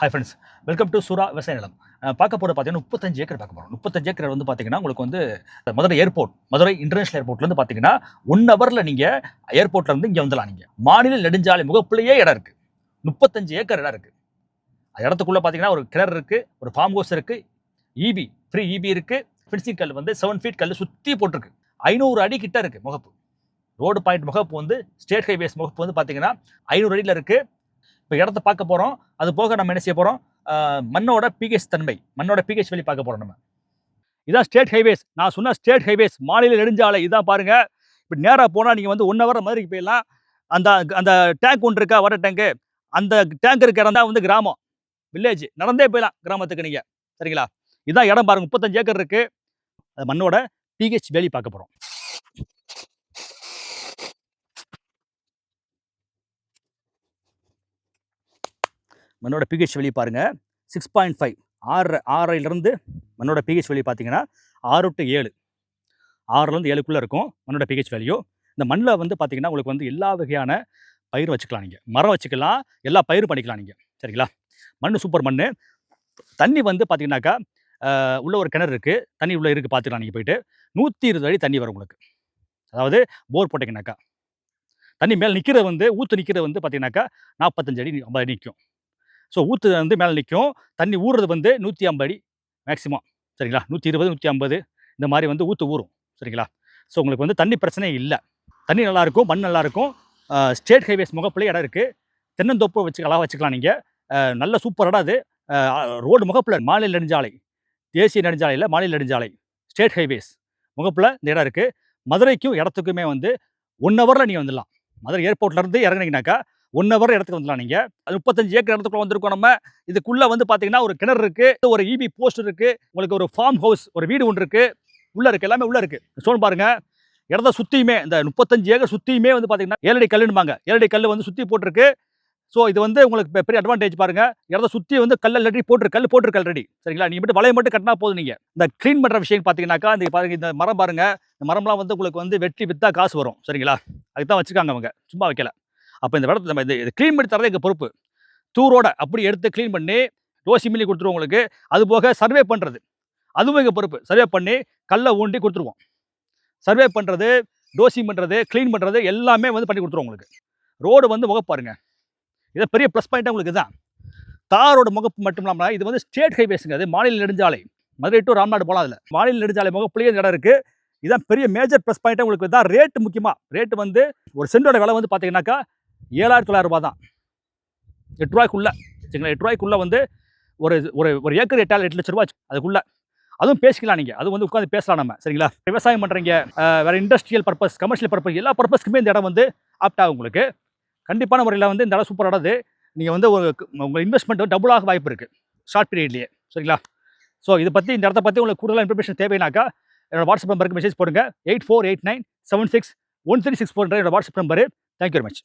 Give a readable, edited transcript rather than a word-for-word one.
Hi friends, welcome to சூரா விவசாய நிலம். பார்க்க போகிறது பார்த்தீங்கன்னா 35 ஏக்கர் பார்க்க போகிறோம். 35 ஏக்கர் வந்து பார்த்தீங்கன்னா உங்களுக்கு வந்து மதுரை ஏர்போர்ட், மதுரை இன்டர்நேஷனல் ஏர்போர்ட்லேருந்து பார்த்தீங்கன்னா 1 ஹவரில் நீங்கள் ஏர்போர்ட்லேருந்து இங்கே வந்துடலாம். நீங்கள் மாநில நெடுஞ்சாலை முகப்புலேயே இடம் இருக்குது. 35 ஏக்கர் இடம் இருக்குது. இடத்துக்குள்ளே பார்த்தீங்கன்னா ஒரு கிணறு இருக்குது, ஒரு ஃபார்ம் ஹவுஸ் இருக்குது, இபி ஃப்ரீ இபி இருக்குது. ஃபினிஷிங் கல் வந்து 7 ஃபீட் கல் சுற்றி போட்டிருக்கு. 500 அடி கிட்ட இருக்குது முகப்பு. ரோடு பாயிண்ட் முகப்பு வந்து ஸ்டேட் ஹைவேஸ் முகப்பு வந்து பார்த்தீங்கன்னா 500 அடியில் இருக்குது. இப்போ இடத்த பார்க்க போகிறோம். அது போக நம்ம என்ன செய்ய போகிறோம், மண்ணோட பிஹெச் தன்மை, மண்ணோட பிஹெச் வேல்யூ பார்க்க போகிறோம். நம்ம இதான் ஸ்டேட் ஹைவேஸ். நான் சொன்ன ஸ்டேட் ஹைவேஸ் மாநில நெடுஞ்சாலை இதான் பாருங்க. இப்படி நேராக போனால் நீங்கள் வந்து 1 ஹவர் மதுரைக்கு போயிடலாம். அந்த அந்த டேங்க் ஒன்று இருக்கா, வாட்டர் டேங்க்கு, அந்த டேங்க் இருக்க இடம் தான் வந்து கிராமம், வில்லேஜ். நடந்தே போயிடலாம் கிராமத்துக்கு நீங்கள். சரிங்களா? இதான் இடம் பாருங்க, 35 ஏக்கர் இருக்கு. அது மண்ணோட பிஹெச் வேல்யூ பார்க்க போகிறோம். மண்ணோட பிஹெச் வேல்யூ பாருங்க, 6.5, 6.5 மண்ணோட பிஹெச் வேல்யூ பார்த்தீங்கன்னா 6 to 7, 6லேருந்து 7க்குள்ளே இருக்கும் மண்ணோட பிஹெச் வேல்யூ. இந்த மண்ணில் வந்து பார்த்தீங்கன்னா உங்களுக்கு வந்து எல்லா வகையான பயிர் வச்சுக்கலாம். நீங்கள் மரம் வச்சுக்கலாம், எல்லா பயிரும் பண்ணிக்கலாம் நீங்கள். சரிங்களா? மண் சூப்பர் மண். தண்ணி வந்து பார்த்தீங்கன்னாக்கா உள்ள ஒரு கிணறு இருக்குது, தண்ணி உள்ளே இருக்குது, பார்த்துக்கலாம். நீங்கள் போயிட்டு 120 அடி தண்ணி வரும் உங்களுக்கு. அதாவது போர் போட்டிங்கனாக்கா தண்ணி மேலே நிற்கிற வந்து ஊற்று நிற்கிற வந்து பார்த்தீங்கன்னாக்கா 45 அடி 50 அடி நிற்கும். ஸோ ஊற்று வந்து மேலே நிற்கும். தண்ணி ஊறுறது வந்து 150 அடி மேக்ஸிமம். சரிங்களா? 120, 150 இந்த மாதிரி வந்து ஊற்று ஊறும். சரிங்களா? ஸோ உங்களுக்கு வந்து தண்ணி பிரச்சனையே இல்லை. தண்ணி நல்லாயிருக்கும், மண் நல்லாயிருக்கும். ஸ்டேட் ஹைவேஸ் முகப்பில் இடம் இருக்குது. தென்னந்தோப்பு அழகாக வச்சுக்கலாம் நீங்கள். நல்ல சூப்பர் இடம் அது. ரோடு முகப்பில் மாநில நெடுஞ்சாலை, தேசிய நெடுஞ்சாலையில் மாநில நெடுஞ்சாலை, ஸ்டேட் ஹைவேஸ் முகப்பில் இந்த இடம் இருக்குது. மதுரைக்கும் இடத்துக்குமே வந்து 1 ஹவரில் நீங்கள் வந்துடலாம். மதுரை ஏர்போர்ட்லேருந்து இறங்குனீங்கனாக்கா 1 ஹவர் இடத்துக்கு வந்துடலாம். நீங்கள் அது 35 ஏக்கர் இடத்துக்குள்ள வந்திருக்கோம். நம்ம இதுக்குள்ளே வந்து பார்த்தீங்கன்னா ஒரு கிணறு இருக்குது, ஒரு இபி போஸ்ட் இருக்குது, உங்களுக்கு ஒரு ஃபார்ம் ஹவுஸ், ஒரு வீடு ஒன்று இருக்குது, உள்ளே இருக்குது, எல்லாமே உள்ளே இருக்குது. ஸ்டோன் பாருங்கள். இடத்த சுற்றியுமே இந்த 35 ஏக்கர் சுற்றியுமே வந்து பார்த்தீங்கன்னா 7 அடி கல்லுன்னுபாங்க. 7 அடி கல் வந்து சுற்றி போட்டிருக்கு. ஸோ இது வந்து உங்களுக்கு பெரிய அட்வான்டேஜ் பாருங்கள். இடத்த சுற்றி வந்து கல் ஆல்ரெடி போட்டிருக்கு ஆல்ரெடி. சரிங்களா? நீங்கள் மட்டும் வலையை மட்டும் கட்டினா போதும். நீங்கள் இந்த க்ளீன் பண்ணுற விஷயம் பார்த்தீங்கன்னாக்கா இந்த பாருங்கள், இந்த மரம் பாருங்கள். இந்த மரம்லாம் வந்து உங்களுக்கு வந்து வெட்டி விற்றா காசு வரும். சரிங்களா? அதுக்கு தான் வச்சுருக்காங்க அவங்க, சும்மா வைக்கல. அப்போ இந்த இடத்துல நம்ம இது க்ளீன் பண்ணி தரது எங்கள் பொறுப்பு. தூரோட அப்படி எடுத்து க்ளீன் பண்ணி டோசி மில்லி கொடுத்துருவோம் உங்களுக்கு. அது போக சர்வே பண்ணுறது அதுவும் எங்கள் பொறுப்பு. சர்வே பண்ணி கல்லை ஊண்டி கொடுத்துருவோம். சர்வே பண்ணுறது, டோசி பண்ணுறது, க்ளீன் பண்ணுறது எல்லாமே வந்து பண்ணி கொடுத்துருவோம் உங்களுக்கு. ரோடு வந்து முகப்பு பாருங்க, இதை பெரிய ப்ளஸ் பாயிண்ட்டாக உங்களுக்கு தான். தாரோட முகப்பு மட்டும் இல்லாமல் இது வந்து ஸ்டேட் ஹைவேஸுங்க. அது மாநில நெடுஞ்சாலை. மதுரை டு ராம்நாடு போகலாம். அதில் மாநில நெடுஞ்சாலை முகப்புலேயே இடம் இருக்குது. இதான் பெரிய மேஜர் ப்ளஸ் பாயிண்ட்டாக உங்களுக்கு தான். ரேட்டு முக்கியமாக, ரேட்டு வந்து ஒரு சென்டோட விலை வந்து பார்த்தீங்கன்னாக்கா 7,900 தான். 8 ரூபாய்க்குள்ளே. சரிங்களா? 8 ரூபாய்க்குள்ளே வந்து ஒரு ஒரு ஏக்கர் 8 லட்ச ரூபா அதுக்குள்ளே. அதுவும் பேசிக்கலாம் நீங்கள். அது வந்து உட்காந்து பேசலாம் நம்ம. சரிங்களா? விவசாயம் பண்ணுறீங்க, வேறு இண்டஸ்ட்ரியல் பர்பஸ், கமர்ஷியல் பர்பஸ், எல்லா பர்பஸ்க்குமே இந்த இடம் வந்து ஆப்டாகும் உங்களுக்கு. கண்டிப்பான முறையில் வந்து இந்த இடம் சூப்பர் இடம். நீங்கள் வந்து உங்கள் இன்வெஸ்ட்மெண்ட் வந்து டபுளாக வாய்ப்பு இருக்குது ஷார்ட் பீரியட்லேயே. சரிங்களா? ஸோ இதை பற்றி, இந்த இடத்த பற்றி உங்களுக்கு கூடுதலாக இன்ஃபர்மேஷன் தேவைனாக்கா என்னோட வாட்ஸ்அப் நம்பருக்கு மெசேஜ் போடுங்க. 8489761364 என்னோட WhatsApp number. Thank you very much.